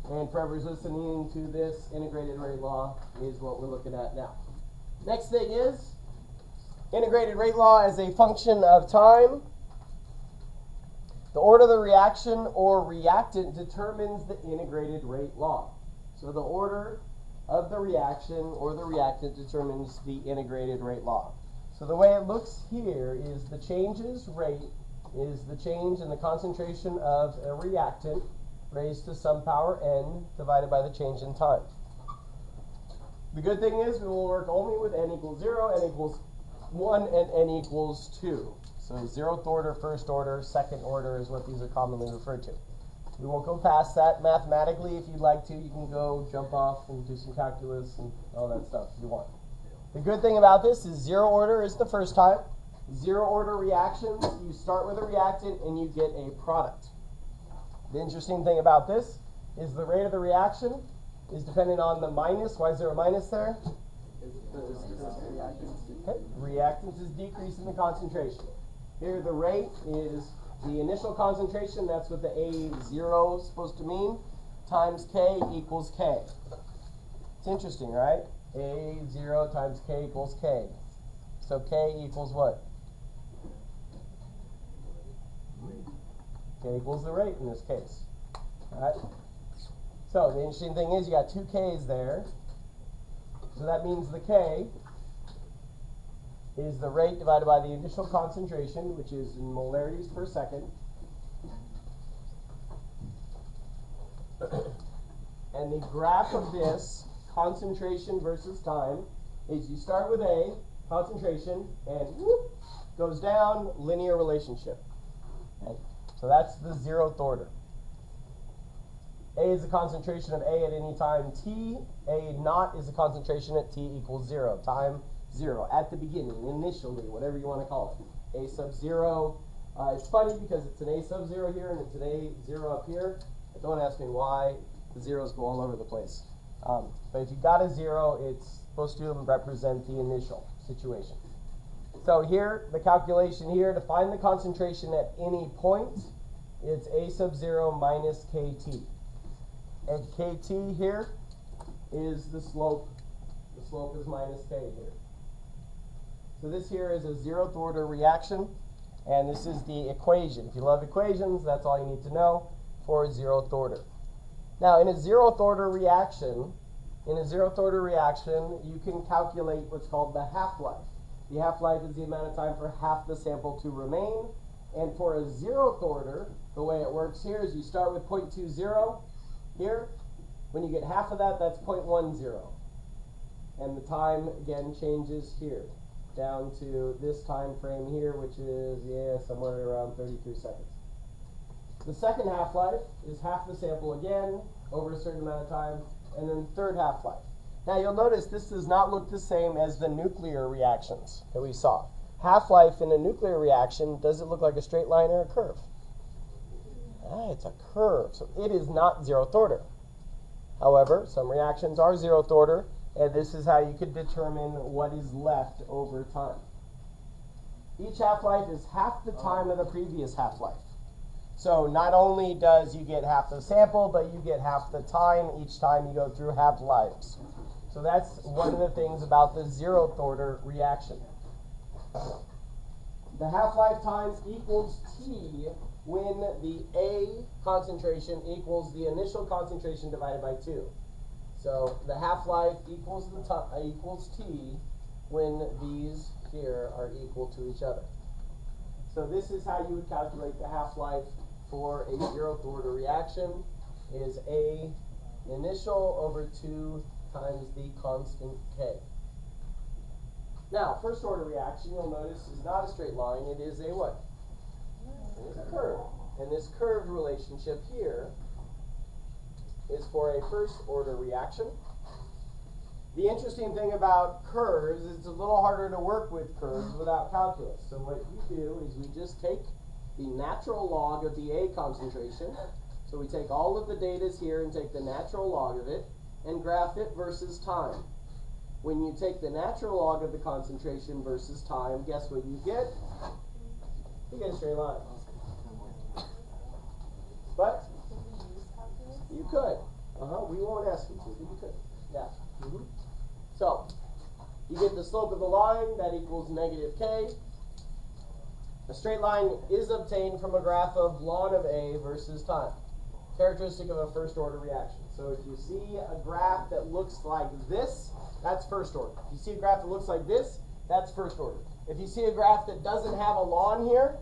And for whoever's listening to this, integrated rate law is what we're looking at now. Next thing is integrated rate law as a function of time. The order of the reaction or reactant determines the integrated rate law. So the order of the reaction or the reactant determines the integrated rate law. So the way it looks here is the changes rate is the change in the concentration of a reactant raised to some power n divided by the change in time. The good thing is we will work only with n equals 0, n equals 1, and n equals 2. So 0th order, 1st order, 2nd order is what these are commonly referred to. We won't go past that. Mathematically, if you'd like to, you can go jump off and do some calculus and all that stuff if you want. The good thing about this is 0 order is the first time. 0 order reactions, you start with a reactant and you get a product. The interesting thing about this is the rate of the reaction is dependent on the minus. Why is there a minus there? Okay. Reactants is decreasing the concentration. Here the rate is the initial concentration, that's what the A0 is supposed to mean, times K equals K. It's interesting, right? A0 times K equals K. So K equals what? K equals the rate in this case. All right? So the interesting thing is you got 2 K's there. So that means the K is the rate divided by the initial concentration, which is in molarities per second. And the graph of this, concentration versus time, is you start with A, concentration, and whoop, goes down, linear relationship. Okay. So that's the 0th order. A is the concentration of A at any time t. A naught is the concentration at t equals 0. Time 0 at the beginning, initially, whatever you want to call it. A sub 0. It's funny because it's an A sub 0 here and it's an A0 up here. But don't ask me why. The zeros go all over the place. But if you got a 0, it's supposed to represent the initial situation. So here, the calculation here, to find the concentration at any point, it's A sub 0 minus KT. And KT here is the slope. The slope is minus K here. So this here is a 0th order reaction, and this is the equation. If you love equations, that's all you need to know for a 0th order. Now, in a 0th order reaction, you can calculate what's called the half-life. The half-life is the amount of time for half the sample to remain. And for a 0th order, the way it works here is you start with 0.20 here. When you get half of that, that's 0.10. And the time, again, changes here down to this time frame here, which is, somewhere around 33 seconds. The second half-life is half the sample again over a certain amount of time, and then third half-life. Now you'll notice this does not look the same as the nuclear reactions that we saw. Half-life in a nuclear reaction, does it look like a straight line or a curve? It's a curve, so it is not 0th order. However, some reactions are 0th order, and this is how you could determine what is left over time. Each half-life is half the time of the previous half-life. So not only does you get half the sample, but you get half the time each time you go through half-lives. So that's one of the things about the 0th order reaction. The half-life time equals T when the A concentration equals the initial concentration divided by 2. So the half-life equals T when these here are equal to each other. So this is how you would calculate the half-life for a 0th order reaction, is A initial over 2 times the constant K. Now, 1st order reaction, you'll notice, is not a straight line. It is a what? It is a curve. And this curved relationship here is for a 1st order reaction. The interesting thing about curves is it's a little harder to work with curves without calculus. So what you do is we just take the natural log of the A concentration. So we take all of the data here and take the natural log of it and graph it versus time. When you take the natural log of the concentration versus time, guess what you get? You get a straight line. But you could. We won't ask you to, but you could. Yeah. So, you get the slope of the line, that equals negative k. A straight line is obtained from a graph of ln of A versus time. Characteristic of a first order reaction. So if you see a graph that looks like this, that's first order. If you see a graph that looks like this, that's first order. If you see a graph that doesn't have a ln here,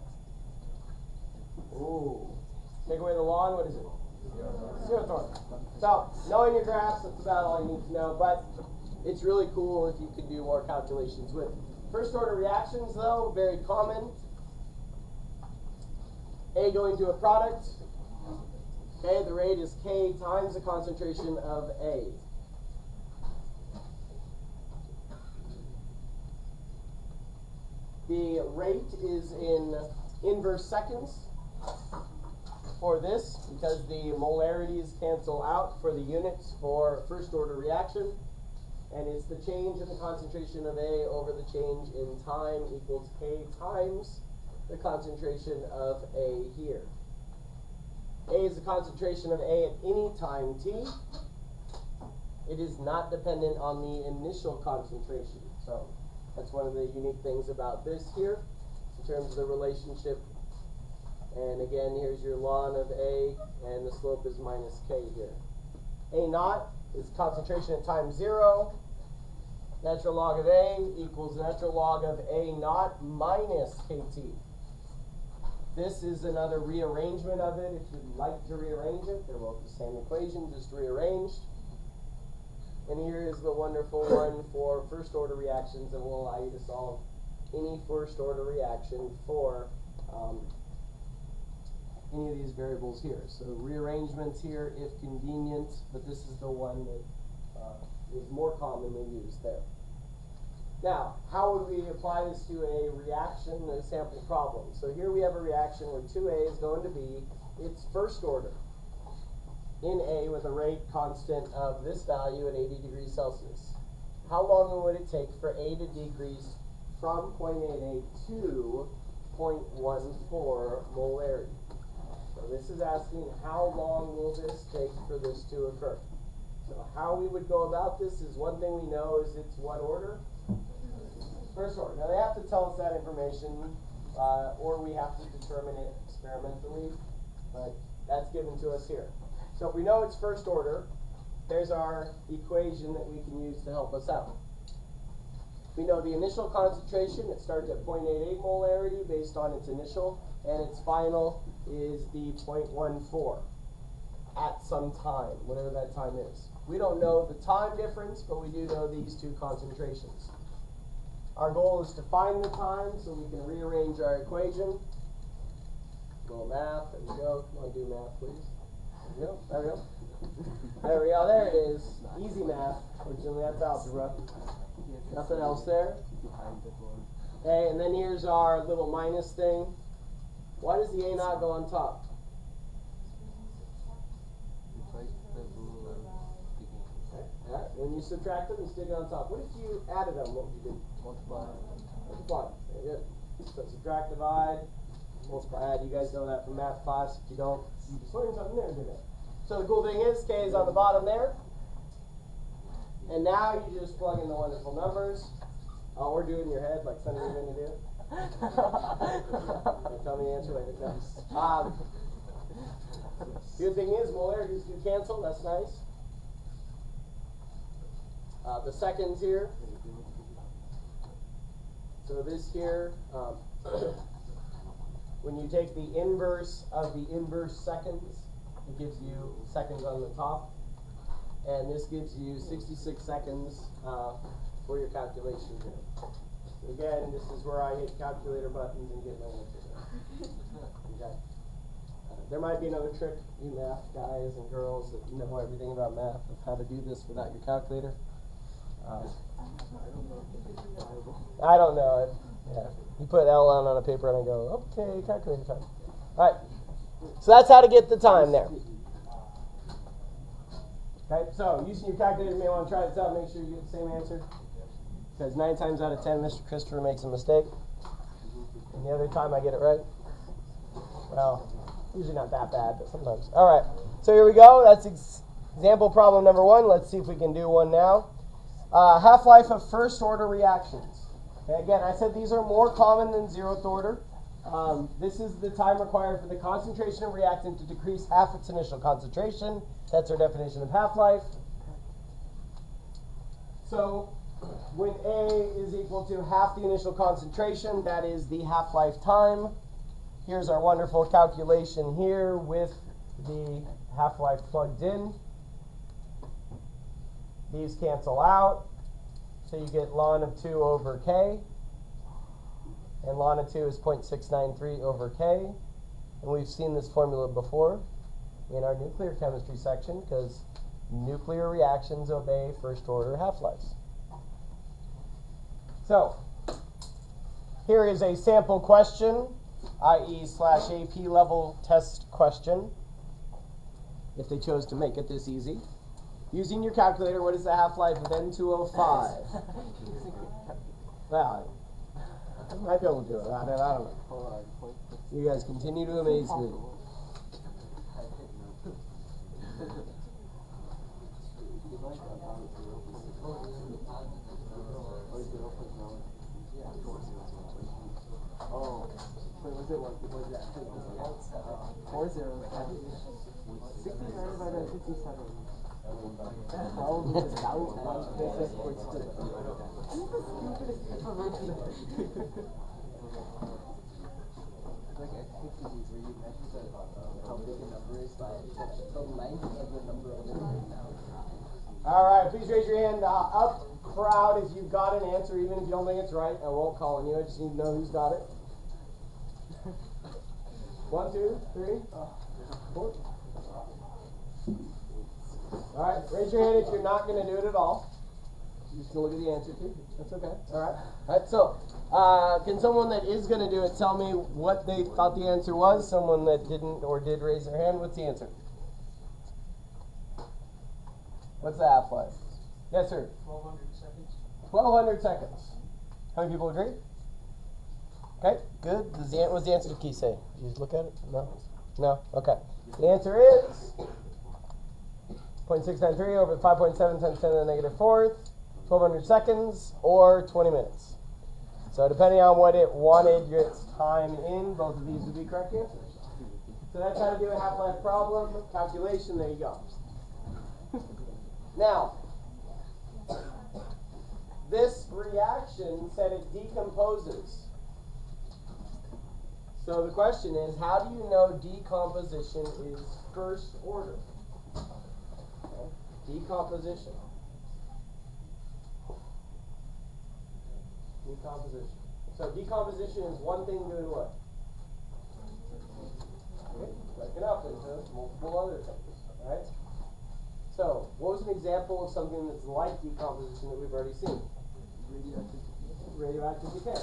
take away the ln, what is it? Zeroth order. So, knowing your graphs, that's about all you need to know, but it's really cool if you can do more calculations with it. First order reactions, though, very common. A going to a product. Okay, the rate is K times the concentration of A. The rate is in inverse seconds for this because the molarities cancel out for the units for first order reaction. And it's the change in the concentration of A over the change in time equals K times the concentration of A here. A is the concentration of A at any time t. It is not dependent on the initial concentration. So that's one of the unique things about this here in terms of the relationship. And again, here's your ln of A, and the slope is minus K here. A naught is concentration at time 0. Natural log of A equals natural log of A naught minus KT. This is another rearrangement of it. If you'd like to rearrange it, they're both the same equation, just rearranged. And here is the wonderful one for first order reactions that will allow you to solve any first order reaction for any of these variables here. So rearrangements here if convenient, but this is the one that is more commonly used there. Now, how would we apply this to a reaction, a sample problem? So here we have a reaction where 2A is going to be its first order in A with a rate constant of this value at 80 degrees Celsius. How long would it take for A to decrease from 0.88 to 0.14 molarity? So this is asking how long will this take for this to occur? So how we would go about this is one thing we know is it's what order? First order. Now they have to tell us that information or we have to determine it experimentally, but that's given to us here. So if we know it's first order, there's our equation that we can use to help us out. We know the initial concentration, it starts at 0.88 molarity based on its initial, and its final is the 0.14 at some time, whatever that time is. We don't know the time difference, but we do know these two concentrations. Our goal is to find the time, so we can rearrange our equation. A little math, there we go. Come on, do math, please. There we go, there we go. There we go, there it is. Easy math. Fortunately, that's algebra. Nothing else there. Okay, and then here's our little minus thing. Why does the A not go on top? Alright, when you subtract them, you stick it on top. What if you added them? What would you do? Multiply. Multiply. Very good. So subtract, divide, multiply, add. You guys know that from math class. If you don't, you just learned something there today. So the cool thing is, K is on the bottom there. And now you just plug in the wonderful numbers. Or do it in your head like Sunday you're going to do. Tell me the answer later. No. Good thing is, molarities do cancel. That's nice. The seconds here. So this here, when you take the inverse of the inverse seconds, it gives you seconds on the top. And this gives you 66 seconds for your calculation here. So again, this is where I hit calculator buttons and get my answer. Okay. There might be another trick, you math guys and girls that know everything about math, of how to do this without your calculator. I don't know it. Yeah. You put L on a paper and I go, okay, calculator time. All right. So that's how to get the time there. Okay, so using your calculator, you may want to try this out, make sure you get the same answer. Because 9 times out of 10, Mr. Christopher makes a mistake. And the other time I get it right. Well, usually not that bad, but sometimes. All right, so here we go. That's Example problem number 1. Let's see if we can do one now. Half-life of first order reactions. Okay, again, I said these are more common than zeroth order. This is the time required for the concentration of reactant to decrease half its initial concentration. That's our definition of half-life. So when A is equal to half the initial concentration, that is the half-life time. Here's our wonderful calculation here with the half-life plugged in. These cancel out, so you get ln of 2 over K. And ln of 2 is 0.693 over K. And we've seen this formula before in our nuclear chemistry section because nuclear reactions obey first order half-lives. So, here is a sample question, i.e. /AP level test question, if they chose to make it this easy. Using your calculator, what is the half-life of N2O5? Well, I might be able to do it. I don't know. You guys continue to amaze me. Oh, wait, was it what? Was that 4 zeros? 60 divided by 57. Probably just out on this equals to. Like activities where you measure how big a number is by the length of the number of it. All right, please raise your hand up, crowd, if you've got an answer, even if you don't think it's right. I won't call on you. I just need to know who's got it. 1, 2, 3, 4. All right, raise your hand if you're not going to do it at all. You're just going to look at the answer too. That's okay. All right. All right. So, can someone that is going to do it tell me what they thought the answer was? Someone that didn't or did raise their hand. What's the answer? What's the half-life? Yes, sir. 1200 seconds. 1200 seconds. How many people agree? Okay, good. What's the answer to key say? Did you look at it? No? No? Okay. The answer is 0.693 over 5.7 times 10 to the negative 4th, 1200 seconds, or 20 minutes. So depending on what it wanted its time in, both of these would be correct answers. So that's how to do a half-life problem. Calculation, there you go. Now, this reaction said it decomposes. So the question is, how do you know decomposition is first order? Okay. Decomposition. Decomposition. So decomposition is one thing doing what? Okay. Break it up into multiple other things. All right? So, what was an example of something that's like decomposition that we've already seen? Radioactive decay.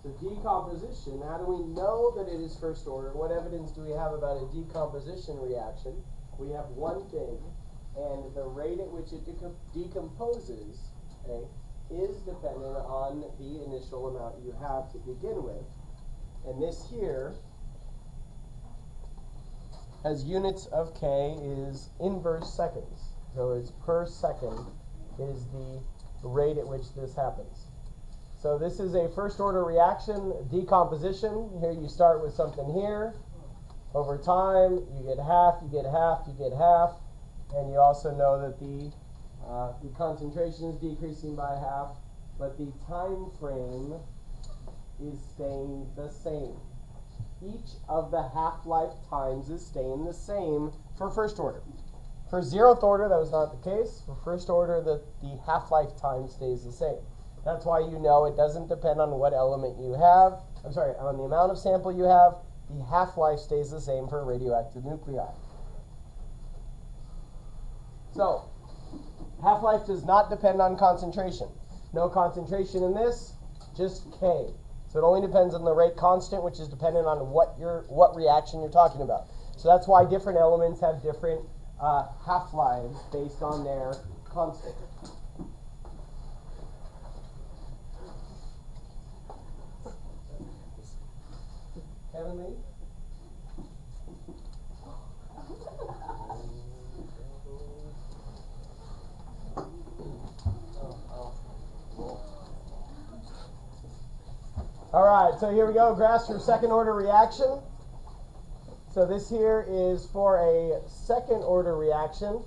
So decomposition, how do we know that it is first order? What evidence do we have about a decomposition reaction? We have one thing, and the rate at which it decomposes, okay, is dependent on the initial amount you have to begin with. And this here, as units of K, is inverse seconds. So it's per second is the rate at which this happens. So this is a first order reaction, decomposition. Here you start with something here. Over time, you get half, you get half, you get half. And you also know that the concentration is decreasing by half, but the time frame is staying the same. Each of the half-life times is staying the same for first order. For zeroth order, that was not the case. For first order, the half-life time stays the same. That's why you know it doesn't depend on what element you have. I'm sorry, on the amount of sample you have. The half-life stays the same for radioactive nuclei. So, half-life does not depend on concentration. No concentration in this, just K. So it only depends on the rate constant, which is dependent on what reaction you're talking about. So that's why different elements have different half-lives based on their constant. Kevin Lee? All right, so here we go. Graphs for second order reaction. So this here is for a second order reaction.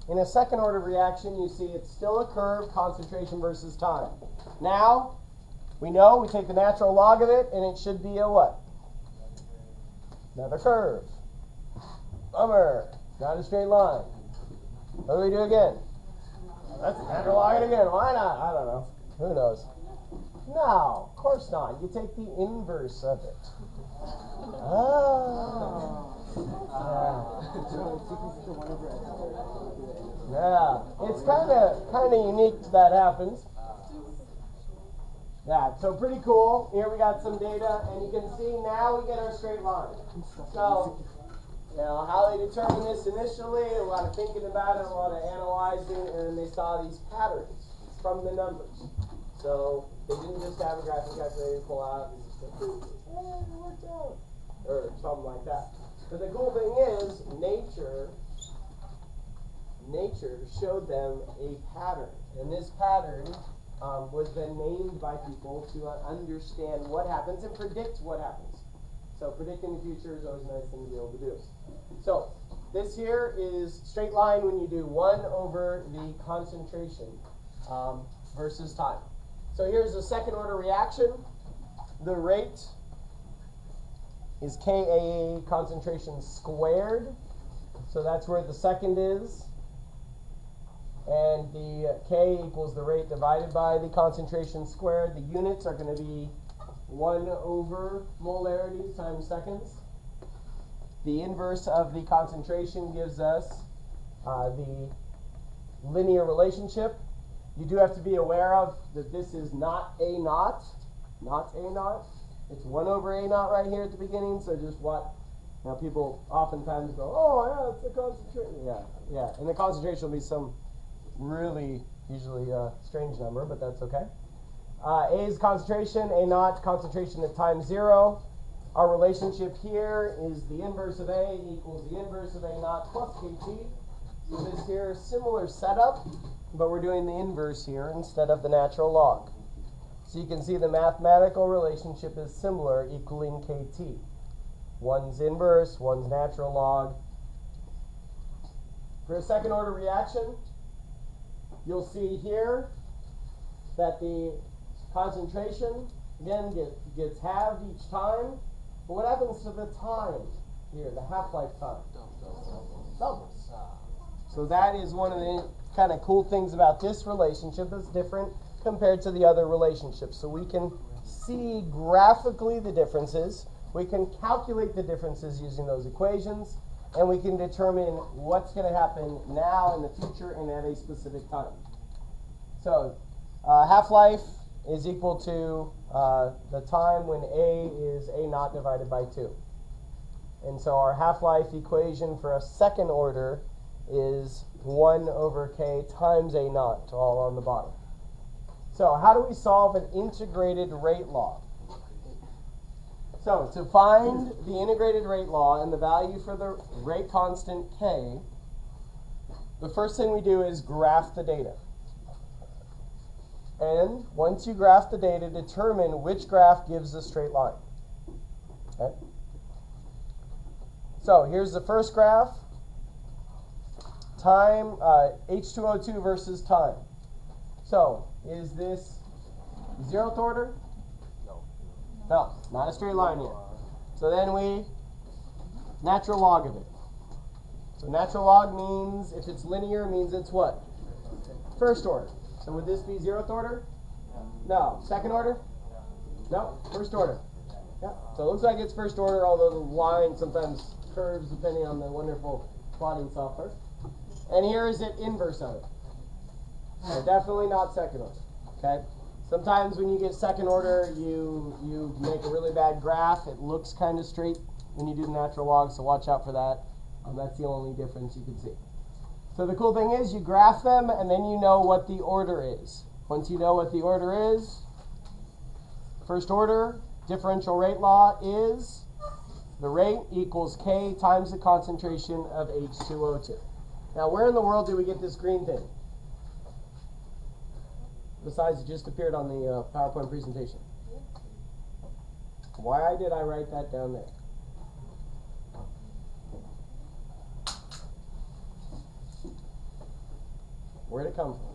In a second order reaction, you see it's still a curve, concentration versus time. Now, we know we take the natural log of it, and it should be a what? Another curve. Bummer. Not a straight line. What do we do again? Let's natural log it again. Why not? I don't know. Who knows? No, of course not. You take the inverse of it. Oh. Yeah. It's kind of unique that happens. Yeah, so pretty cool. Here we got some data, and you can see now we get our straight line. So, how they determined this initially, a lot of thinking about it, a lot of analyzing, and they saw these patterns from the numbers. So they didn't just have a graphic calculator pull out and just go, it worked out, or something like that. But the cool thing is, nature showed them a pattern, and this pattern was then named by people to understand what happens and predict what happens. So predicting the future is always a nice thing to be able to do. So this here is straight line when you do 1 over the concentration versus time. So here's the second order reaction. The rate is Ka concentration squared. So that's where the second is. And the K equals the rate divided by the concentration squared. The units are going to be 1 over molarity times seconds. The inverse of the concentration gives us the linear relationship. You do have to be aware of that this is not A naught, not A naught. It's 1 over A naught right here at the beginning, so just what? Now people oftentimes go, oh yeah, it's the concentration. Yeah, and the concentration will be some really usually strange number, but that's okay. A is concentration, A naught concentration at time 0. Our relationship here is the inverse of A equals the inverse of A naught plus KT. So this here is similar setup, but we're doing the inverse here instead of the natural log. So you can see the mathematical relationship is similar, equaling KT. One's inverse, one's natural log. For a second order reaction, you'll see here that the concentration, again, gets halved each time. But what happens to the time here, the half-life time? Doubles. So that is one of the kind of cool things about this relationship that's different compared to the other relationships. So we can see graphically the differences. We can calculate the differences using those equations. And we can determine what's going to happen now in the future and at a specific time. So half-life is equal to the time when A is A naught divided by 2. And so our half-life equation for a second order is 1 over K times A naught, all on the bottom. So how do we solve an integrated rate law? So to find the integrated rate law and the value for the rate constant K, the first thing we do is graph the data. And once you graph the data, determine which graph gives a straight line. Okay? So here's the first graph. Time, H2O2 versus time. So is this 0th order? No, not a straight line here. So then we natural log of it. So natural log means, if it's linear, means it's what? First order. So would this be 0th order? No. Second order? No. First order. Yeah. So it looks like it's first order, although the line sometimes curves depending on the wonderful plotting software. And here is it inverse of it. So definitely not second order. Okay? Sometimes when you get second order, you make a really bad graph. It looks kind of straight when you do the natural log, so watch out for that. That's the only difference you can see. So the cool thing is you graph them, and then you know what the order is. Once you know what the order is, first order differential rate law is the rate equals K times the concentration of H2O2. Now, where in the world did we get this green thing? Besides, it just appeared on the PowerPoint presentation. Why did I write that down there? Where'd it come from?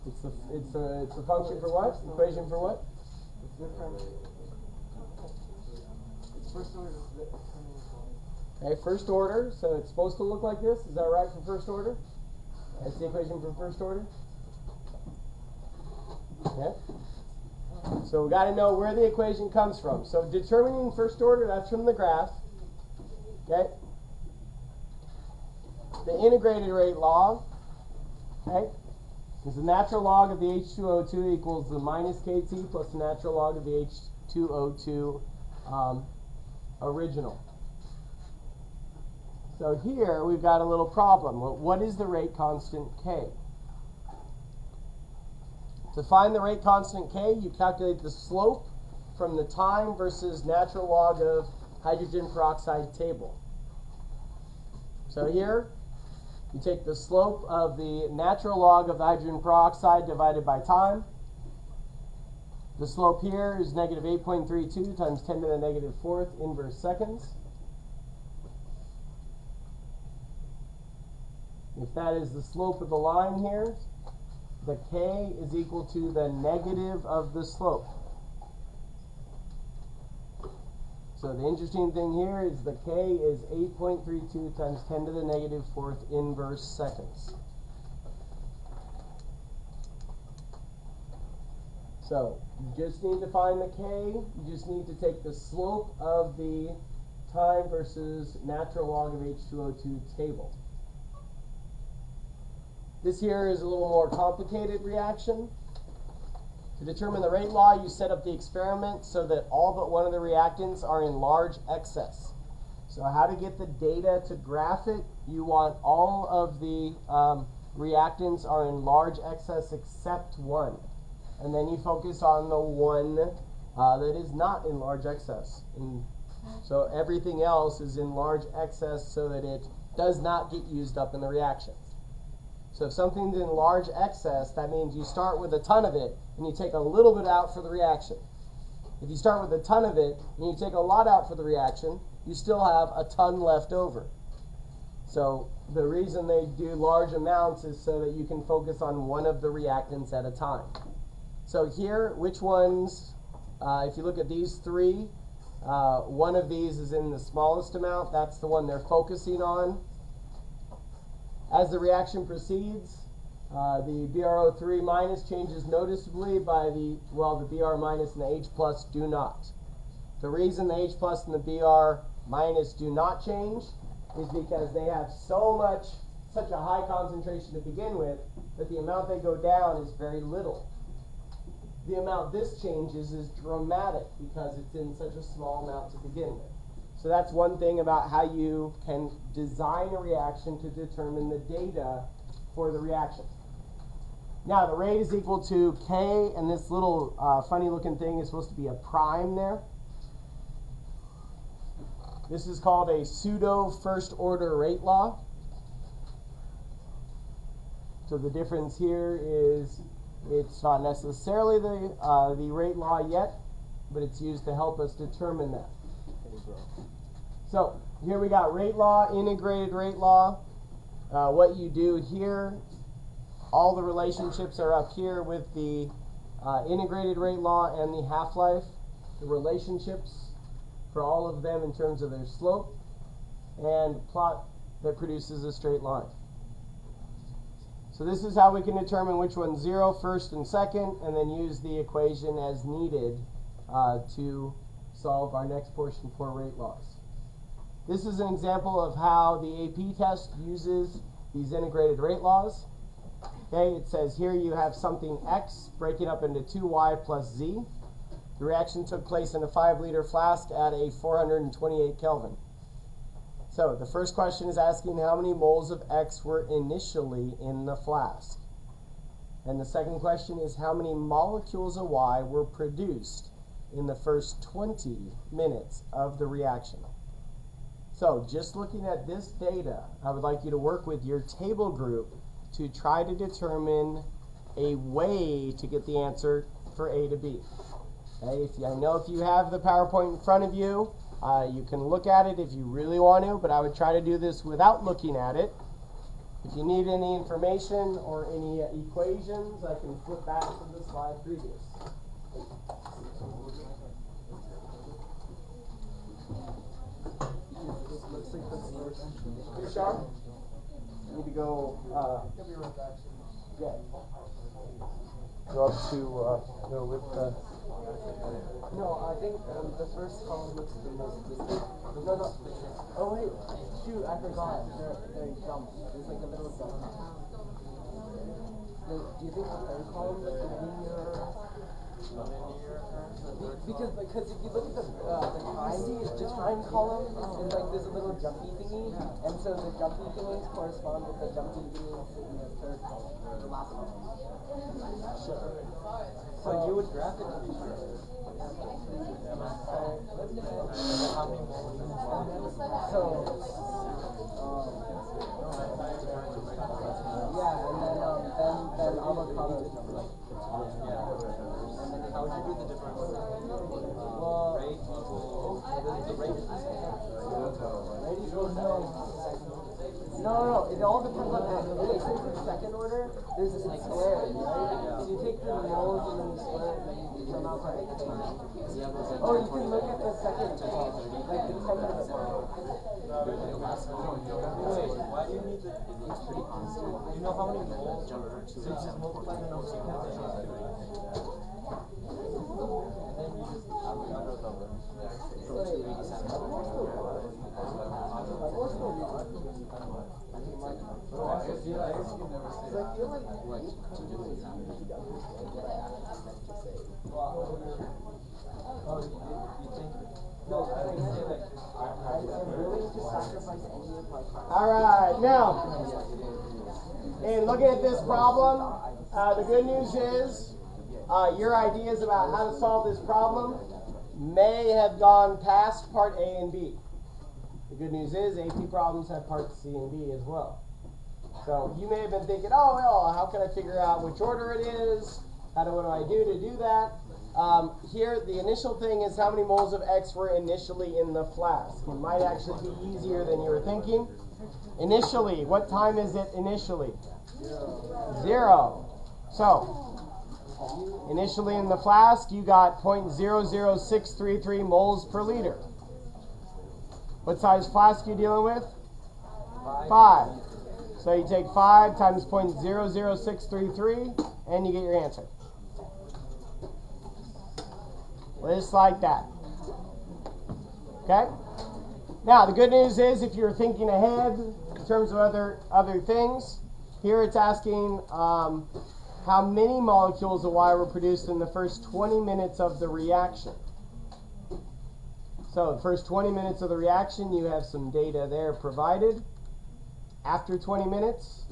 It's a function for what? Equation for what? It's different. It's first order. Okay, first order. So it's supposed to look like this. Is that right for first order? That's the equation for first order. Okay. So we got to know where the equation comes from. So determining first order, that's from the graph. Okay. The integrated rate law, okay, is the natural log of the H2O2 equals the minus KT plus the natural log of the H2O2 original. So here we've got a little problem. What is the rate constant K? To find the rate constant K, you calculate the slope from the time versus natural log of hydrogen peroxide table. So here, you take the slope of the natural log of the hydrogen peroxide divided by time. The slope here is negative 8.32 times 10 to the negative 4th inverse seconds. If that is the slope of the line here, the K is equal to the negative of the slope. So the interesting thing here is the K is 8.32 times 10 to the negative 4th inverse seconds. So you just need to find the K. You just need to take the slope of the time versus natural log of H2O2 table. This here is a little more complicated reaction. To determine the rate law, you set up the experiment so that all but one of the reactants are in large excess. So how to get the data to graph it? You want all of the reactants are in large excess except one. And then you focus on the one that is not in large excess. And so everything else is in large excess so that it does not get used up in the reaction. So if something's in large excess, that means you start with a ton of it and you take a little bit out for the reaction. If you start with a ton of it and you take a lot out for the reaction, you still have a ton left over. So the reason they do large amounts is so that you can focus on one of the reactants at a time. So here, which ones, if you look at these three, one of these is in the smallest amount. That's the one they're focusing on. As the reaction proceeds, the BrO3 minus changes noticeably by the Br minus and the H plus do not. The reason the H plus and the Br minus do not change is because they have such a high concentration to begin with, that the amount they go down is very little. The amount this changes is dramatic because it's in such a small amount to begin with. So that's one thing about how you can design a reaction to determine the data for the reaction. Now the rate is equal to K, and this little funny looking thing is supposed to be a prime there. This is called a pseudo first order rate law. So the difference here is it's not necessarily the rate law yet, but it's used to help us determine that. So here we got rate law, integrated rate law. What you do here, all the relationships are up here with the integrated rate law and the half-life. The relationships for all of them in terms of their slope, and plot that produces a straight line. So this is how we can determine which one's 0, first and second, and then use the equation as needed to solve our next portion for rate laws. This is an example of how the AP test uses these integrated rate laws. Okay, it says here you have something X breaking up into 2Y plus Z. The reaction took place in a 5-liter flask at a 428 Kelvin. So the first question is asking how many moles of X were initially in the flask. And the second question is how many molecules of Y were produced in the first 20 minutes of the reaction. So just looking at this data, I would like you to work with your table group to try to determine a way to get the answer for A to B. Okay, I know if you have the PowerPoint in front of you, you can look at it if you really want to, but I would try to do this without looking at it. If you need any information or any equations, I can flip back to the slide previous. Too sharp? Need to go, yeah. Go up to, go with the... No, I think the first column looks the most distinct. No. Oh wait, shoot, I forgot. They're jumps. There's like a little jump. Do you think the third column looks linear? Because if you look at the time column is like there's a little jumpy thingy, and so the jumpy thingies correspond with the jumpy thingies in the third column, or the last column. Sure. So you would graph it to be sure. Yeah, and then avocado is number. How would you do the difference? Well, Rate equals the rate. Rate equals no. It all depends on x. Okay, since it's second order, there's this squared, right? So you take the moles and then you square it, and then you come out by x. Oh, you can look at the second, like the 10-minute one. Wait, why do you need the? It's pretty constant. Do you know how many moles? So you just multiply the numbers you have. And then you just avocado number from 287. All right, now, in looking at this problem, the good news is your ideas about how to solve this problem may have gone past part A and B. The good news is AP problems have parts C and D as well. So you may have been thinking, oh, well, how can I figure out which order it is? What do I do to do that? Here, the initial thing is how many moles of X were initially in the flask. It might actually be easier than you were thinking. Initially, what time is it initially? 0. So, initially in the flask, you got 0.00633 moles per liter. What size flask are you dealing with? 5. So you take 5 times 0.00633, and you get your answer. Just like that. Okay? Now, the good news is if you're thinking ahead in terms of other things, here it's asking how many molecules of Y were produced in the first 20 minutes of the reaction. So, the first 20 minutes of the reaction, you have some data there provided. After 20 minutes,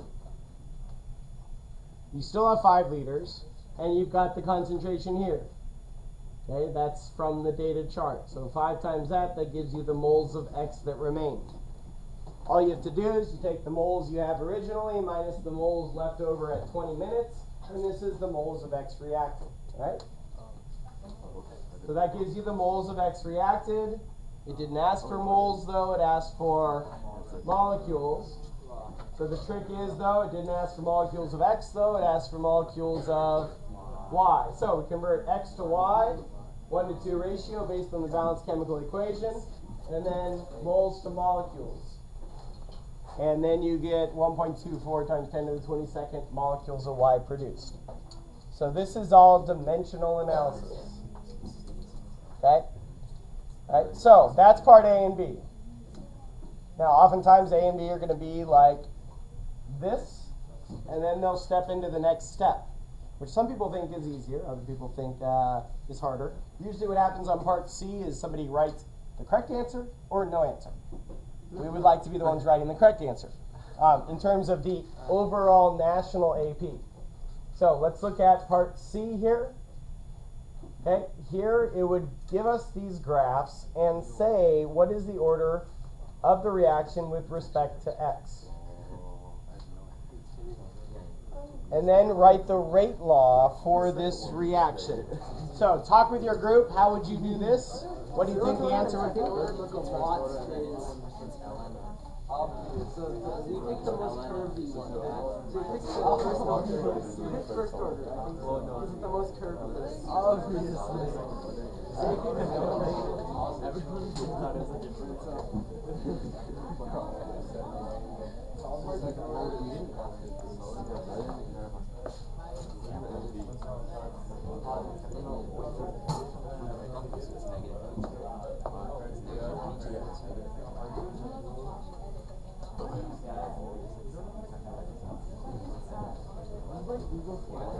you still have 5 liters, and you've got the concentration here. Okay, that's from the data chart. So 5 times that gives you the moles of X that remained. All you have to do is you take the moles you have originally minus the moles left over at 20 minutes, and this is the moles of X reacted, right? So that gives you the moles of X reacted. It didn't ask for moles, though. It asked for molecules. So the trick is, though, it didn't ask for molecules of X, though. It asked for molecules of Y. So we convert X to Y, 1:2 ratio based on the balanced chemical equation, and then moles to molecules. And then you get 1.24 times 10 to the 22nd molecules of Y produced. So this is all dimensional analysis. Okay? All right, so that's part A and B. Now, oftentimes A and B are going to be like this, and then they'll step into the next step, which some people think is easier, other people think is harder. Usually what happens on part C is somebody writes the correct answer or no answer. We would like to be the ones writing the correct answer in terms of the overall national AP. So let's look at part C here. Okay, here it would give us these graphs and say what is the order of the reaction with respect to X. and then write the rate law for this reaction. So talk with your group. How would you do this? What do you think the answer would be? So you pick the most curvy one. So you pick the first order. You pick first order, I think so. This is the most curvy. Obviously.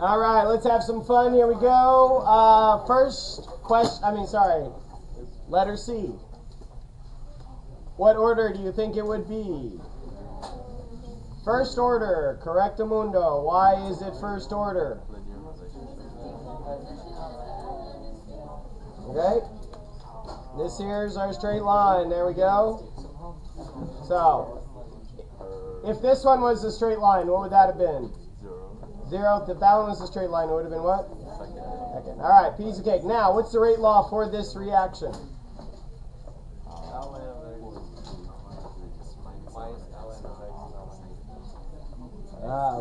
All right, let's have some fun. Here we go. First question, letter C. What order do you think it would be? First order, correctamundo. Why is it first order? Okay. This here is our straight line. There we go. So, if this one was a straight line, what would that have been? Zero. If that one was a straight line, it would have been what? Second. All right, piece of cake. Now, what's the rate law for this reaction?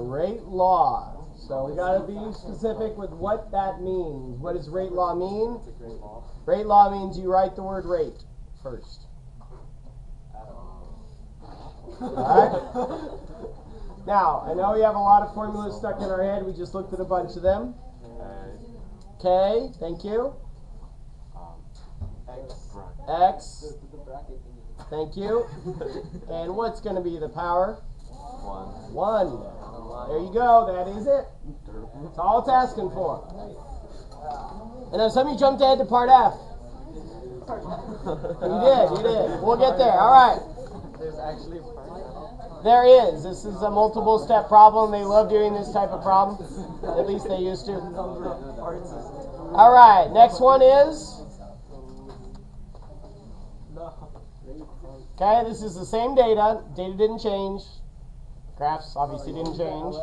Rate law. So we got to be specific with what that means. What does rate law mean? Rate law means you write the word rate first. All right? Now, I know we have a lot of formulas stuck in our head. We just looked at a bunch of them. K, thank you. X, thank you. And what's going to be the power? 1. There you go. That is it. That's all it's asking for. And then some of you jumped ahead to part F. You did. We'll get there. All right. There's actually part. There is. This is a multiple step problem. They love doing this type of problem. At least they used to. All right. Next one is. Okay, this is the same data. Data didn't change. Graphs obviously didn't change.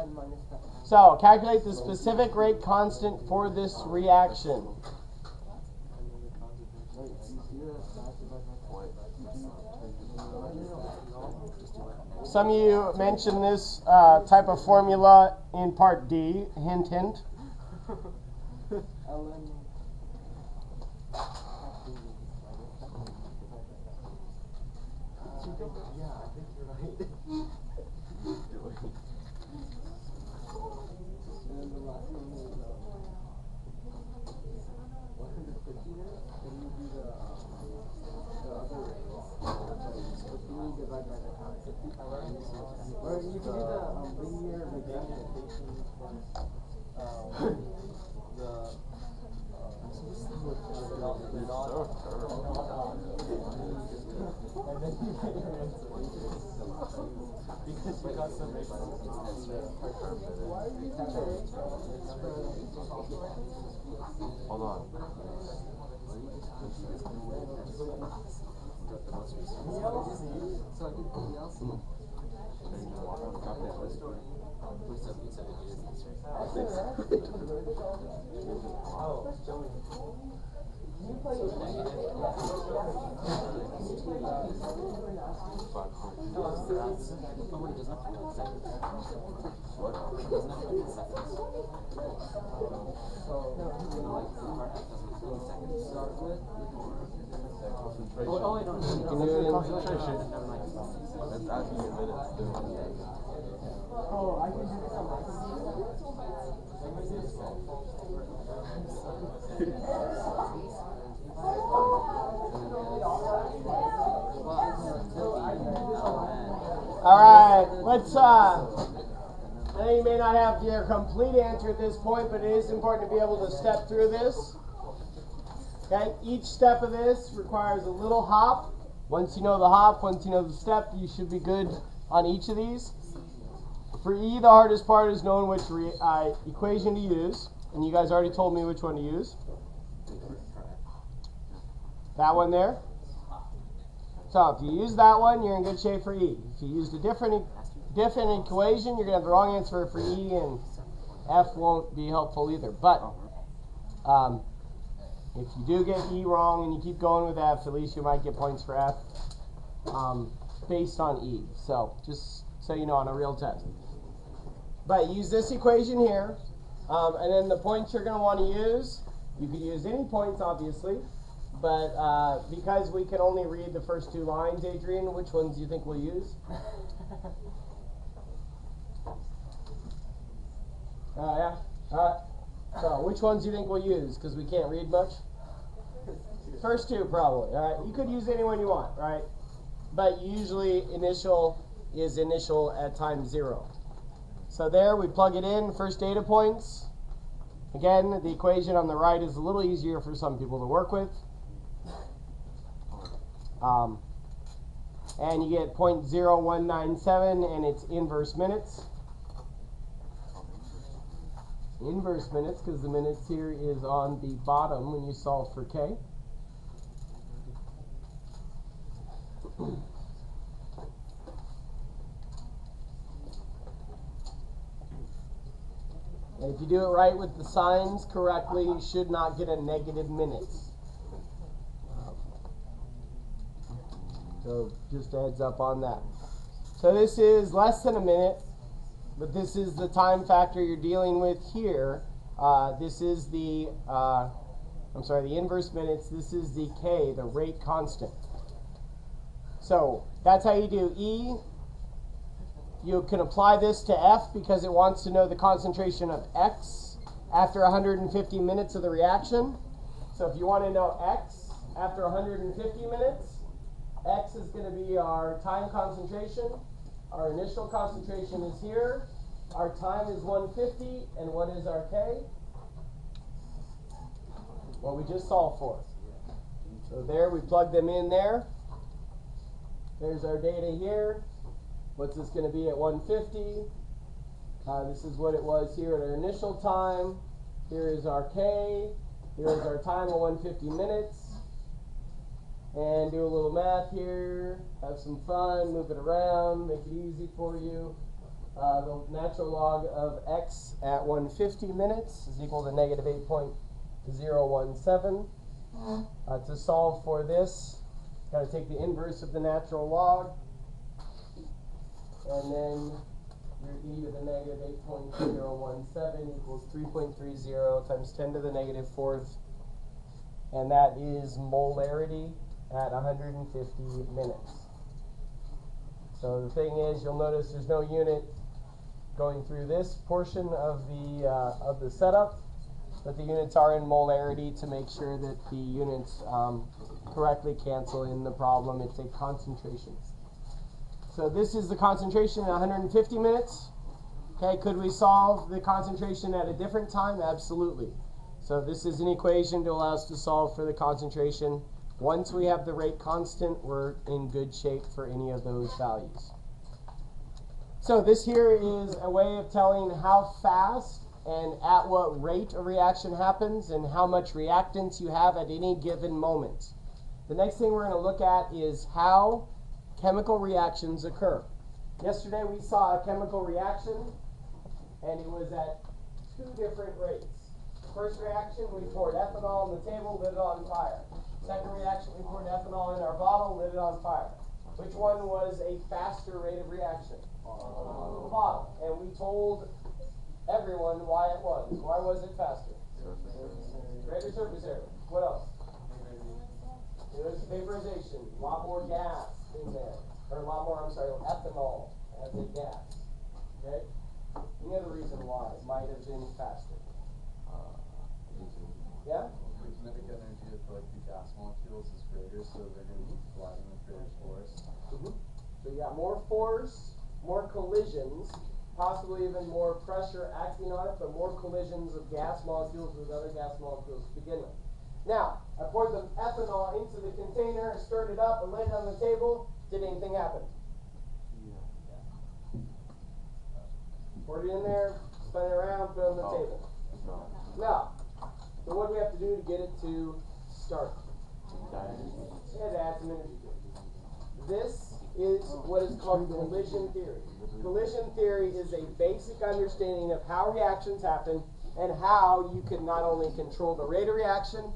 So, calculate the specific rate constant for this reaction. Some of you mentioned this type of formula in part D. Hint, hint. Yeah, I think you're right. And the last one is 150 there. Then you do the other rate. 50 divided by the time. Or you can do the linear regression from because you got some rate. Hold on. So I think PLC. That's asking you minutes too. Oh, I can do this on my All right, let's, I know you may not have your complete answer at this point, but it is important to be able to step through this. Okay, each step of this requires a little hop. Once you know the hop, once you know the step, you should be good on each of these. For E, the hardest part is knowing which equation to use, and you guys already told me which one to use. That one there. So if you use that one, you're in good shape for E. If you used a different equation, you're going to have the wrong answer for E, and F won't be helpful either. But if you do get E wrong and you keep going with F, at least you might get points for F based on E. So just so you know, on a real test. But use this equation here, and then the points you're going to want to use, you could use any points obviously, but because we can only read the first two lines, Adrian, which ones do you think we'll use? Yeah. So which ones do you think we'll use? Because we can't read much. First two probably. All right. You could use any one you want, right? But usually initial is initial at time 0. So there we plug it in. First data points. Again, the equation on the right is a little easier for some people to work with. And you get 0.0197, and it's inverse minutes. Inverse minutes, because the minutes here is on the bottom when you solve for K. And if you do it right with the signs correctly, you should not get a negative minutes. So just a heads up on that. So this is less than a minute, but this is the time factor you're dealing with here. This is the, the inverse minutes. This is the K, the rate constant. So that's how you do E. You can apply this to F because it wants to know the concentration of X after 150 minutes of the reaction. So if you want to know X after 150 minutes, X is going to be our time concentration. Our initial concentration is here. Our time is 150. And what is our K? What we just solved for. So there, we plug them in there. There's our data here. What's this going to be at 150? This is what it was here at our initial time. Here is our K. Here is our time of 150 minutes. And do a little math here. Have some fun. Move it around. Make it easy for you. The natural log of X at 150 minutes is equal to negative 8.017. To solve for this, got to take the inverse of the natural log. And then your e to the negative 8.017 equals 3.30 times 10 to the negative 4th. And that is molarity at 150 minutes. So the thing is, you'll notice there's no unit going through this portion of the setup, but the units are in molarity to make sure that the units correctly cancel in the problem. It's a concentration. So this is the concentration at 150 minutes. Okay, could we solve the concentration at a different time? Absolutely. So this is an equation to allow us to solve for the concentration. Once we have the rate constant, we're in good shape for any of those values. So this here is a way of telling how fast and at what rate a reaction happens and how much reactants you have at any given moment. The next thing we're going to look at is how chemical reactions occur. Yesterday we saw a chemical reaction, and it was at two different rates. First reaction, we poured ethanol on the table, lit it on fire. Second reaction, we poured ethanol in our bottle, lit it on fire. Which one was a faster rate of reaction? The bottle. And we told everyone why it was. Why was it faster? Greater surface area. What else? It was vaporization. A lot more gas in there. Or a lot more, ethanol as a gas. Okay? Any other reason why it might have been faster? Yeah? The kinetic energy of like the gas molecules is greater, so they're going to be colliding with greater force. So you got more force, more collisions, possibly even more pressure acting on it, but more collisions of gas molecules with other gas molecules to begin with. Now, I poured the ethanol into the container, stirred it up, and laid it on the table. Did anything happen? Poured it in there, spun it around, put it on the table. No. So what do we have to do to get it to start? It had to add some energy to it. This is what is called collision theory. Collision theory is a basic understanding of how reactions happen and how you can not only control the rate of reaction,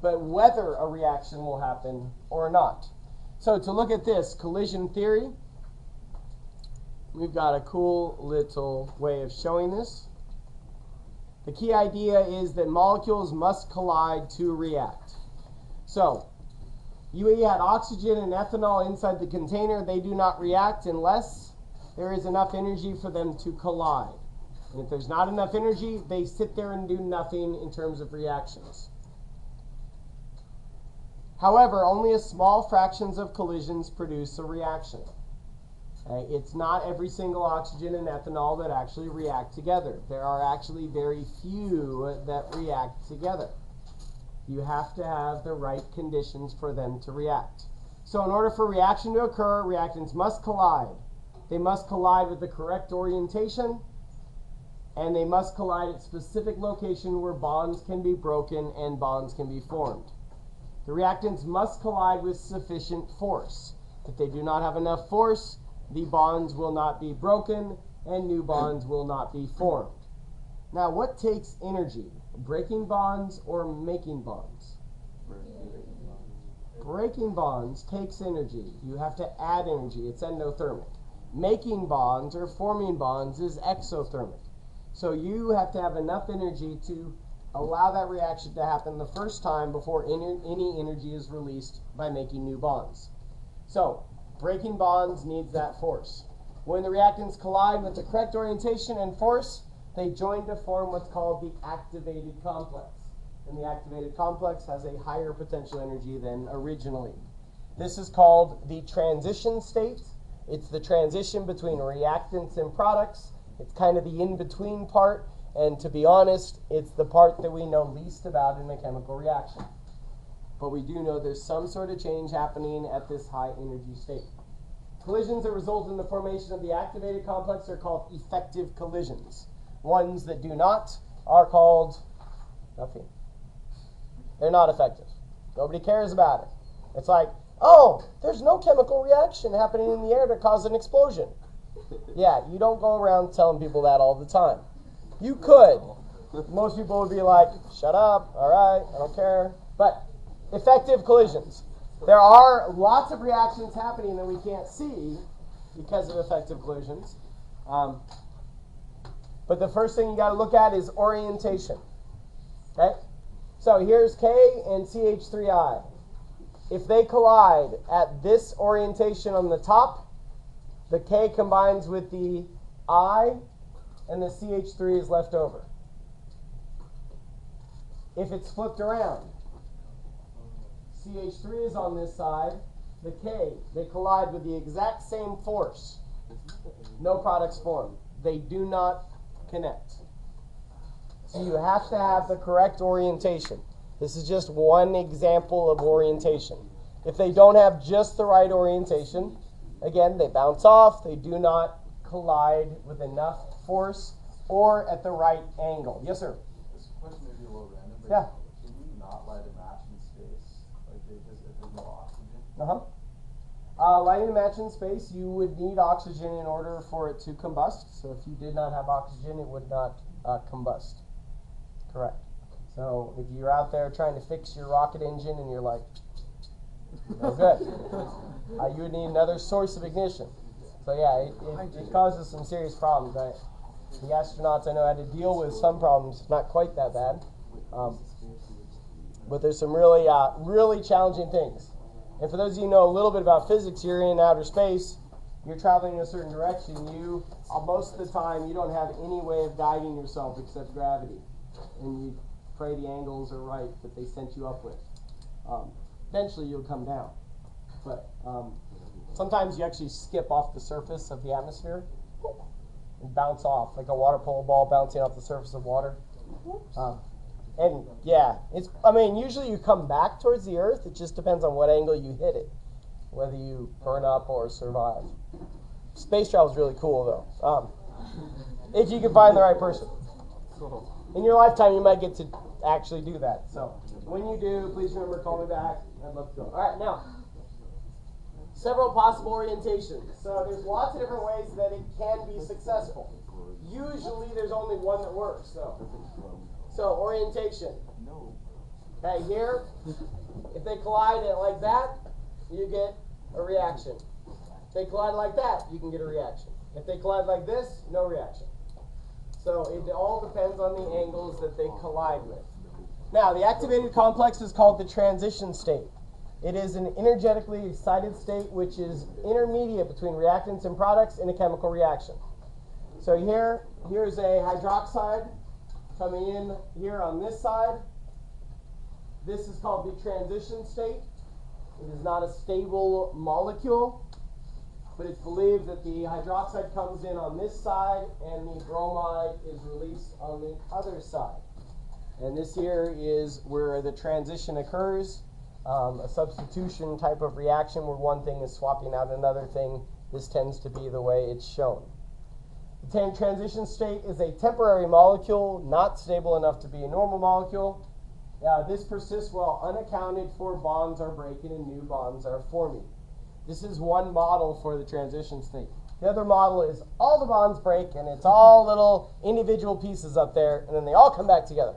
but whether a reaction will happen or not. So to look at this, collision theory, we've got a cool little way of showing this. The key idea is that molecules must collide to react. So, you had oxygen and ethanol inside the container. They do not react unless there is enough energy for them to collide. And if there's not enough energy, they sit there and do nothing in terms of reactions. However, only a small fractions of collisions produce a reaction. Okay? It's not every single oxygen and ethanol that actually react together. There are actually very few that react together. You have to have the right conditions for them to react. So in order for reaction to occur, reactants must collide. They must collide with the correct orientation, and they must collide at specific location where bonds can be broken and bonds can be formed. The reactants must collide with sufficient force. If they do not have enough force, the bonds will not be broken and new bonds will not be formed. Now, what takes energy? Breaking bonds or making bonds? Breaking bonds takes energy. You have to add energy. It's endothermic. Making bonds or forming bonds is exothermic. So you have to have enough energy to allow that reaction to happen the first time before any energy is released by making new bonds. So, breaking bonds needs that force. When the reactants collide with the correct orientation and force, they join to form what's called the activated complex. And the activated complex has a higher potential energy than originally. This is called the transition state. It's the transition between reactants and products. It's kind of the in-between part. And to be honest, it's the part that we know least about in a chemical reaction. But we do know there's some sort of change happening at this high energy state. Collisions that result in the formation of the activated complex are called effective collisions. Ones that do not are called nothing. They're not effective. Nobody cares about it. It's like, oh, there's no chemical reaction happening in the air to cause an explosion. Yeah, you don't go around telling people that all the time. You could. Most people would be like, shut up, all right, I don't care. But effective collisions. There are lots of reactions happening that we can't see because of effective collisions. But the first thing you got to look at is orientation. Okay? So here's K and CH3I. If they collide at this orientation on the top, the K combines with the I, and the CH3 is left over. If it's flipped around, CH3 is on this side, the K, they collide with the exact same force. No products form. They do not connect. So you have to have the correct orientation. This is just one example of orientation. If they don't have just the right orientation, again, they bounce off. They do not collide with enough force or at the right angle. Yes, sir? This question may be a little random, but yeah. Can you not light a match in space? Like if there's no oxygen? Lighting a match in space, you would need oxygen in order for it to combust. So if you did not have oxygen, it would not combust. Correct. So if you're out there trying to fix your rocket engine and you're like, no good, you would need another source of ignition. So yeah, it causes some serious problems. The astronauts I know had to deal with some problems, not quite that bad, but there's some really, really challenging things. And for those of you who know a little bit about physics, you're in outer space, you're traveling in a certain direction, most of the time, you don't have any way of guiding yourself except gravity. And you pray the angles are right that they sent you up with. Eventually, you'll come down. But sometimes you actually skip off the surface of the atmosphere and bounce off, like a water polo ball bouncing off the surface of water. And yeah, usually you come back towards the Earth. It just depends on what angle you hit it, whether you burn up or survive. Space travel is really cool, though, if you can find the right person. In your lifetime, you might get to actually do that. So when you do, please remember, call me back. I'd love to go. All right, now, several possible orientations. So there's lots of different ways that it can be successful. Usually there's only one that works, though. So orientation. Okay, here, if they collide it like that, you get a reaction. If they collide like that, you can get a reaction. If they collide like this, no reaction. So it all depends on the angles that they collide with. Now, the activated complex is called the transition state. It is an energetically excited state which is intermediate between reactants and products in a chemical reaction. So here's a hydroxide coming in here on this side. This is called the transition state. It is not a stable molecule, but it's believed that the hydroxide comes in on this side and the bromide is released on the other side. And this here is where the transition occurs, a substitution type of reaction where one thing is swapping out another thing. This tends to be the way it's shown. The transition state is a temporary molecule, not stable enough to be a normal molecule. This persists while unaccounted for bonds are breaking and new bonds are forming. This is one model for the transition state. The other model is all the bonds break and it's all little individual pieces up there and then they all come back together.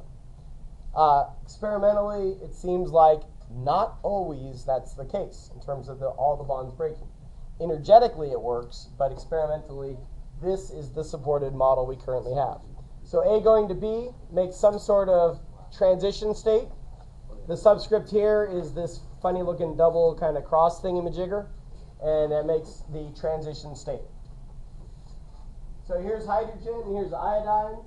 Experimentally, it seems like not always that's the case in terms of all the bonds breaking. Energetically it works, but experimentally this is the supported model we currently have. So A going to B makes some sort of transition state. The subscript here is this funny looking double kind of cross thingamajigger, and that makes the transition state. So here's hydrogen, and here's iodine.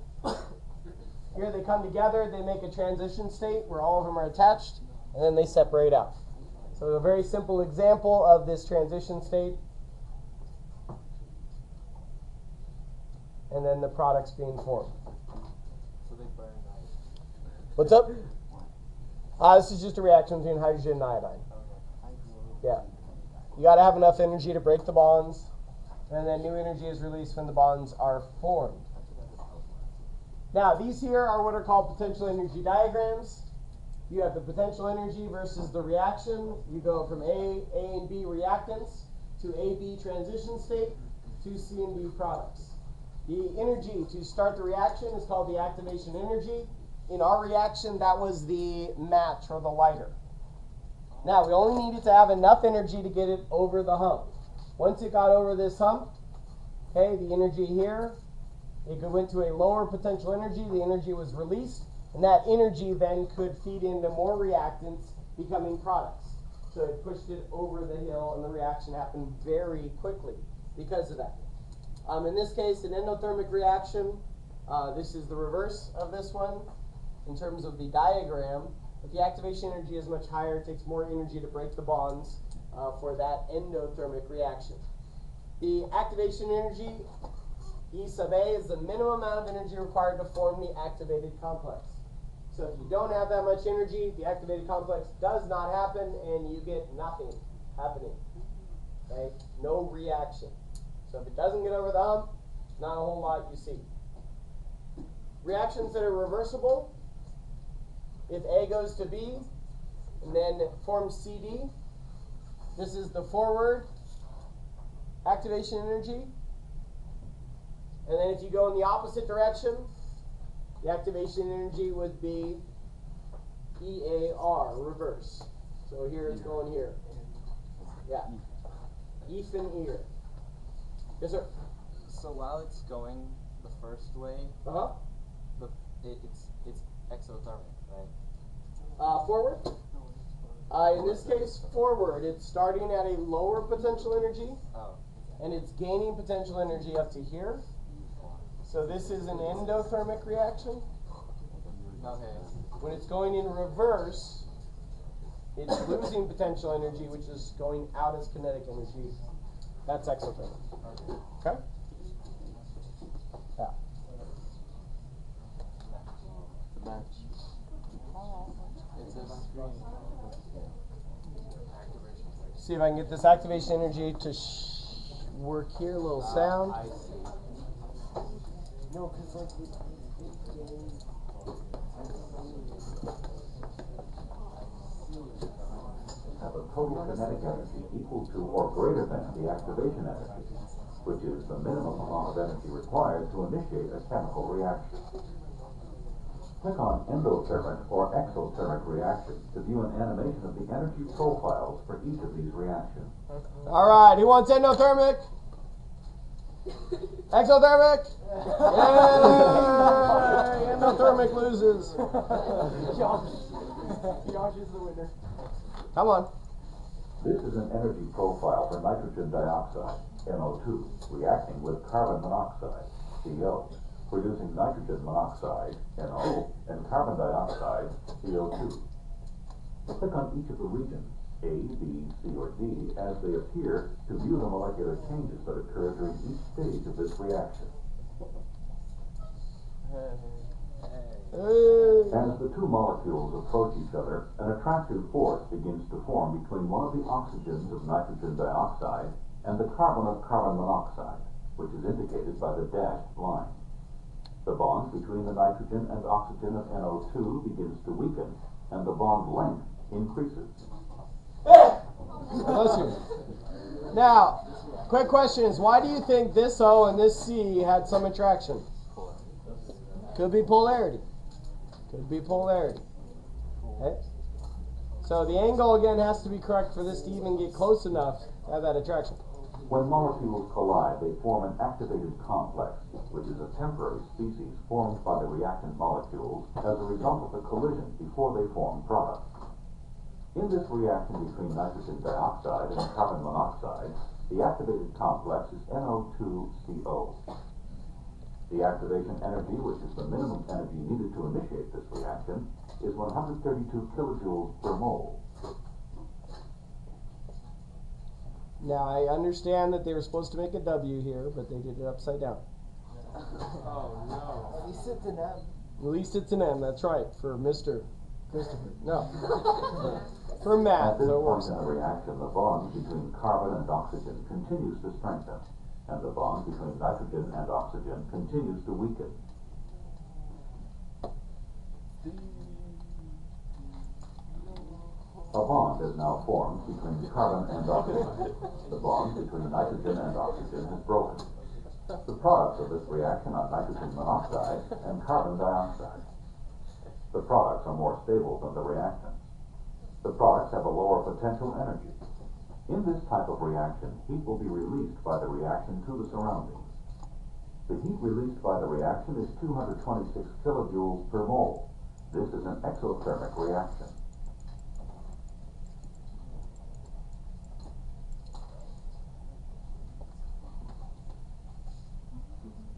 Here they come together, they make a transition state where all of them are attached, and then they separate out. So a very simple example of this transition state. And then the products being formed. So they burn iodine. What's up? This is just a reaction between hydrogen and iodine. Yeah. You got to have enough energy to break the bonds, and then new energy is released when the bonds are formed. Now, these here are what are called potential energy diagrams. You have the potential energy versus the reaction. You go from A and B reactants to AB transition state to C and D products. The energy to start the reaction is called the activation energy. In our reaction, that was the match or the lighter. Now, we only needed to have enough energy to get it over the hump. Once it got over this hump, okay, the energy here, it went to a lower potential energy, the energy was released, and that energy then could feed into more reactants, becoming products. So it pushed it over the hill, and the reaction happened very quickly because of that. In this case, an endothermic reaction, this is the reverse of this one in terms of the diagram. But the activation energy is much higher. It takes more energy to break the bonds for that endothermic reaction. The activation energy, E sub A, is the minimum amount of energy required to form the activated complex. So if you don't have that much energy, the activated complex does not happen, and you get nothing happening. Okay? No reaction. So if it doesn't get over the hump, not a whole lot you see. Reactions that are reversible, if A goes to B and then forms CD, this is the forward activation energy. And then if you go in the opposite direction, the activation energy would be EAR, reverse. So here it's going here. Yeah. Ethan ear. Yes, sir. So while it's going the first way, it's exothermic, right? Forward. In this case, forward. It's starting at a lower potential energy, and it's gaining potential energy up to here. So this is an endothermic reaction. Okay. When it's going in reverse, it's losing potential energy, which is going out as kinetic energy. That's exothermic. Okay? Yeah. See if I can get this activation energy to work here. A little sound. I see. No, because like a total kinetic energy equal to or greater than the activation energy, which is the minimum amount of energy required to initiate a chemical reaction. Click on endothermic or exothermic reactions to view an animation of the energy profiles for each of these reactions. All right, who wants endothermic? Exothermic? Yay! Endothermic loses. Josh is the winner. Come on. This is an energy profile for nitrogen dioxide, NO2, reacting with carbon monoxide, CO, producing nitrogen monoxide, NO, and carbon dioxide, CO2. Click on each of the regions, A, B, C, or D, as they appear to view the molecular changes that occur during each stage of this reaction. As the two molecules approach each other, an attractive force begins to form between one of the oxygens of nitrogen dioxide and the carbon of carbon monoxide, which is indicated by the dashed line. The bond between the nitrogen and oxygen of NO2 begins to weaken, and the bond length increases. Bless you. Now, quick question is, why do you think this O and this C had some attraction? Could be polarity. Could be polarity. Okay? So the angle again has to be correct for this to even get close enough to have that attraction. When molecules collide, they form an activated complex, which is a temporary species formed by the reactant molecules as a result of the collision before they form products. In this reaction between nitrogen dioxide and carbon monoxide, the activated complex is NO2CO. The activation energy, which is the minimum energy needed to initiate this reaction, is 132 kilojoules per mole. Now I understand that they were supposed to make a W here, but they did it upside down. Oh no. At least it's an M. At least it's an M, that's right, for Mr. Christopher. No. For Matt, At this so it point works in the out. reaction, the bond between carbon and oxygen continues to strengthen, and the bond between nitrogen and oxygen continues to weaken. A bond is now formed between carbon and oxygen. The bond between nitrogen and oxygen is broken. The products of this reaction are nitrogen monoxide and carbon dioxide. The products are more stable than the reactants. The products have a lower potential energy. In this type of reaction, heat will be released by the reaction to the surroundings. The heat released by the reaction is 226 kilojoules per mole. This is an exothermic reaction.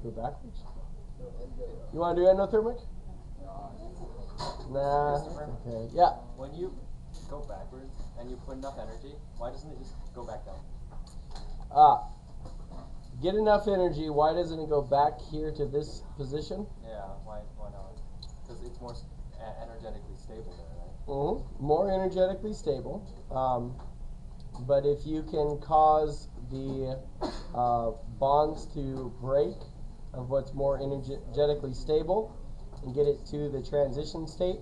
Go backwards? You want to do endothermic? Nah. Okay. Yeah. When you go backwards and you put enough energy, why doesn't it just go back down? Get enough energy. Why doesn't it go back here to this position? Yeah, why not? Because it's more energetically stable there, right? Mm-hmm. More energetically stable. But if you can cause the bonds to break of what's more energetically stable and get it to the transition state,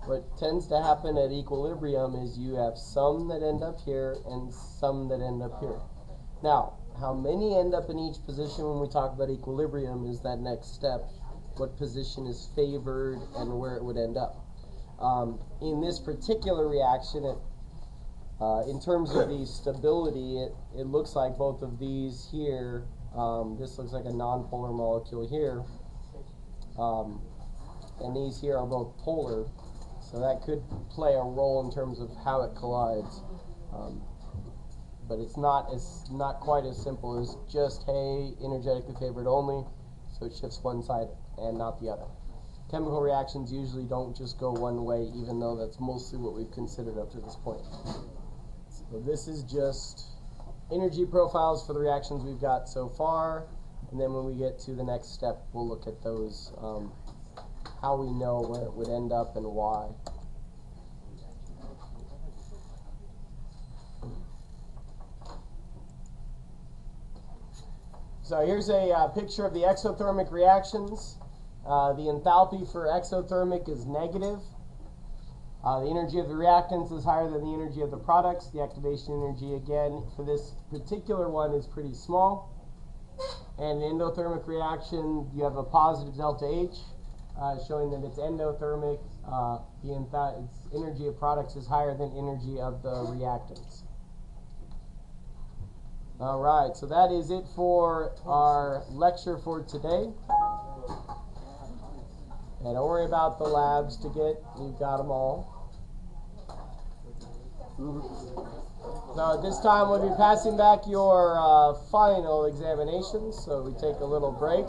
what tends to happen at equilibrium is you have some that end up here and some that end up here. Now, how many end up in each position when we talk about equilibrium is that next step. What position is favored and where it would end up. In this particular reaction, in terms of the stability, it looks like both of these here, this looks like a nonpolar molecule here, and these here are both polar, so that could play a role in terms of how it collides. But it's not quite as simple as just, hey, energetically favored only, so it shifts one side and not the other. Chemical reactions usually don't just go one way, even though that's mostly what we've considered up to this point. So this is just energy profiles for the reactions we've got so far, and then when we get to the next step, we'll look at those, how we know where it would end up and why. So here's a picture of the exothermic reactions. The enthalpy for exothermic is negative. The energy of the reactants is higher than the energy of the products. The activation energy, again, for this particular one is pretty small. And the endothermic reaction, you have a positive delta H, showing that it's endothermic. Its energy of products is higher than energy of the reactants. All right, so that is it for our lecture for today. And don't worry about the labs to get, you've got them all. Now at this time we'll be passing back your final examinations, so we take a little break.